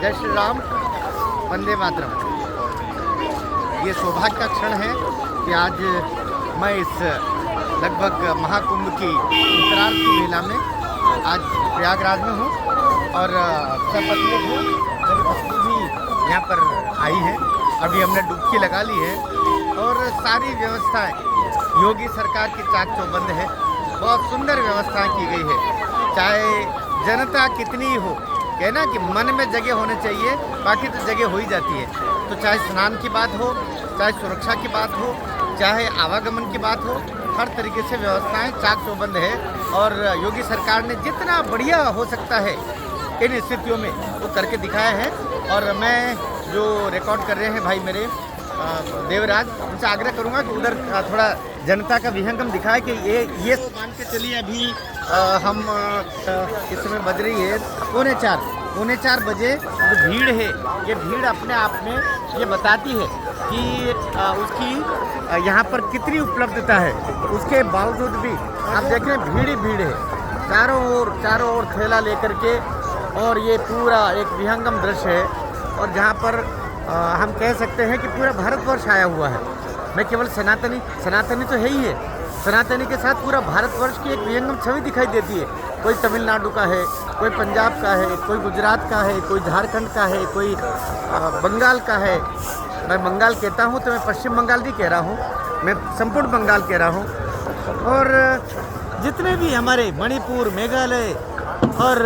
जय श्री राम, वंदे मातरम। ये सौभाग्य का क्षण है कि आज मैं इस लगभग महाकुंभ की उत्तरार्ध की मेला में आज प्रयागराज में हूँ और सब पत्नी हूँ, मेरी पत्नी भी यहाँ पर आई है। अभी हमने डुबकी लगा ली है और सारी व्यवस्थाएं योगी सरकार की चाक चौबंद है। बहुत सुंदर व्यवस्थाएं की गई है। चाहे जनता कितनी ही हो, कहना कि मन में जगह होनी चाहिए, बाकी तो जगह हो ही जाती है। तो चाहे स्नान की बात हो, चाहे सुरक्षा की बात हो, चाहे आवागमन की बात हो, हर तरीके से व्यवस्थाएं चाक चौबंद है। और योगी सरकार ने जितना बढ़िया हो सकता है इन स्थितियों में वो करके दिखाया है। और मैं जो रिकॉर्ड कर रहे हैं भाई मेरे देवराज, उनसे आग्रह करूंगा कि उधर थोड़ा जनता का विहंगम दिखाए कि ये मान के चलिए अभी हम इस समय बज रही है पौने चार बजे। जो भीड़ है ये भीड़ अपने आप में ये बताती है कि उसकी यहाँ पर कितनी उपलब्धता है। उसके बावजूद भी आप देख रहे हैं भीड़ ही भीड़ है, चारों ओर ठेला लेकर के। और ये पूरा एक विहंगम दृश्य है और जहाँ पर हम कह सकते हैं कि पूरा भारतवर्ष आया हुआ है। मैं केवल सनातनी तो है ही है, सनातनी के साथ पूरा भारतवर्ष की एक विहंगम छवि दिखाई देती है। कोई तमिलनाडु का है, कोई पंजाब का है, कोई गुजरात का है, कोई झारखंड का है, कोई बंगाल का है। मैं बंगाल कहता हूँ तो मैं पश्चिम बंगाल नहीं कह रहा हूँ, मैं संपूर्ण बंगाल कह रहा हूँ। और जितने भी हमारे मणिपुर, मेघालय और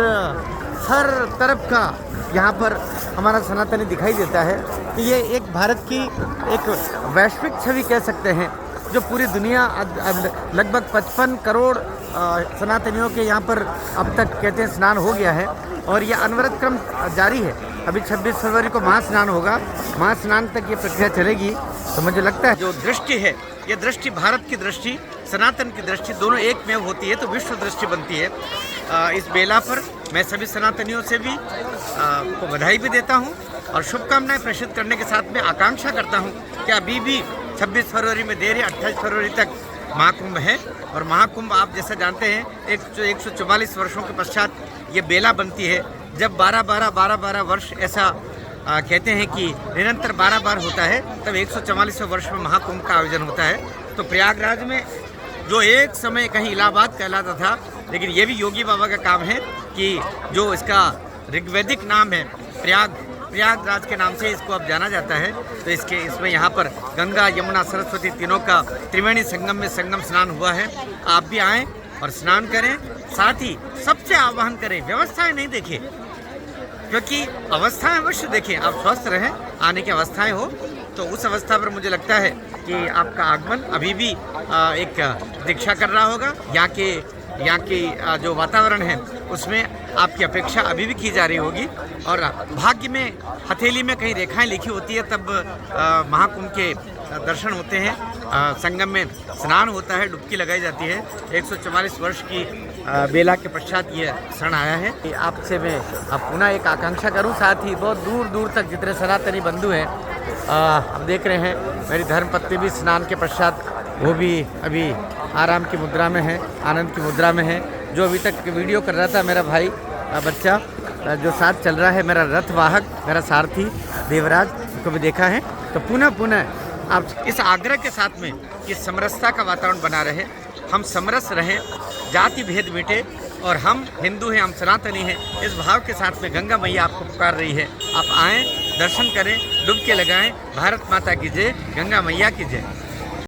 हर तरफ का यहाँ पर हमारा सनातनी दिखाई देता है कि ये एक भारत की एक वैश्विक छवि कह सकते हैं, जो पूरी दुनिया लगभग 55 करोड़ सनातनियों के यहाँ पर अब तक कहते हैं स्नान हो गया है। और ये अनवरत क्रम जारी है। अभी 26 फरवरी को महास्नान होगा, महास्नान तक ये प्रक्रिया चलेगी। तो मुझे लगता है जो दृष्टि है, ये दृष्टि भारत की दृष्टि, सनातन की दृष्टि दोनों एक में होती है तो विश्व दृष्टि बनती है। इस बेला पर मैं सभी सनातनियों से भी को बधाई भी देता हूँ और शुभकामनाएं प्रेषित करने के साथ में आकांक्षा करता हूँ कि अभी भी 26 फरवरी में देर है, 28 फरवरी तक महाकुंभ है। और महाकुंभ आप जैसा जानते हैं 144 वर्षों के पश्चात ये बेला बनती है। जब 12 वर्ष ऐसा कहते हैं कि निरंतर 12 बार होता है, तब 144वें वर्ष में महाकुंभ का आयोजन होता है। तो प्रयागराज में जो एक समय कहीं इलाहाबाद कहलाता था, लेकिन ये भी योगी बाबा का काम है कि जो इसका ऋग्वैदिक नाम है प्रयागराज के नाम से इसको अब जाना जाता है। तो इसमें यहाँ पर गंगा, यमुना, सरस्वती तीनों का त्रिवेणी संगम में संगम स्नान हुआ है। आप भी आएँ और स्नान करें, साथ ही सबसे आह्वान करें व्यवस्थाएं नहीं देखें, क्योंकि अवस्थाएं अवश्य देखें। आप स्वस्थ रहें, आने की अवस्थाएं हो तो उस अवस्था पर मुझे लगता है कि आपका आगमन अभी भी एक दीक्षा कर रहा होगा। यहाँ की जो वातावरण है उसमें आपकी अपेक्षा अभी भी की जा रही होगी। और भाग्य में हथेली में कहीं रेखाएं लिखी होती है तब महाकुंभ के दर्शन होते हैं, संगम में स्नान होता है, डुबकी लगाई जाती है। 144 वर्ष की बेला के पश्चात ये क्षण आया है। आपसे मैं पुनः एक आकांक्षा करूं, साथ ही बहुत दूर दूर तक जितने सनातनी बंधु हैं आप देख रहे हैं, मेरी धर्मपत्नी भी स्नान के पश्चात वो भी अभी आराम की मुद्रा में है, आनंद की मुद्रा में है। जो अभी तक वीडियो कर रहा था मेरा भाई बच्चा जो साथ चल रहा है, मेरा रथवाहक, मेरा सारथी देवराज, को भी देखा है। तो पुनः आप इस आग्रह के साथ में कि समरसता का वातावरण बना रहे, हम समरस रहें, जाति भेद मिटे और हम हिंदू हैं, हम सनातनी हैं, इस भाव के साथ में गंगा मैया आपको पुकार रही है। आप आएँ, दर्शन करें, डुबकी लगाएं। भारत माता की जय, गंगा मैया की जय।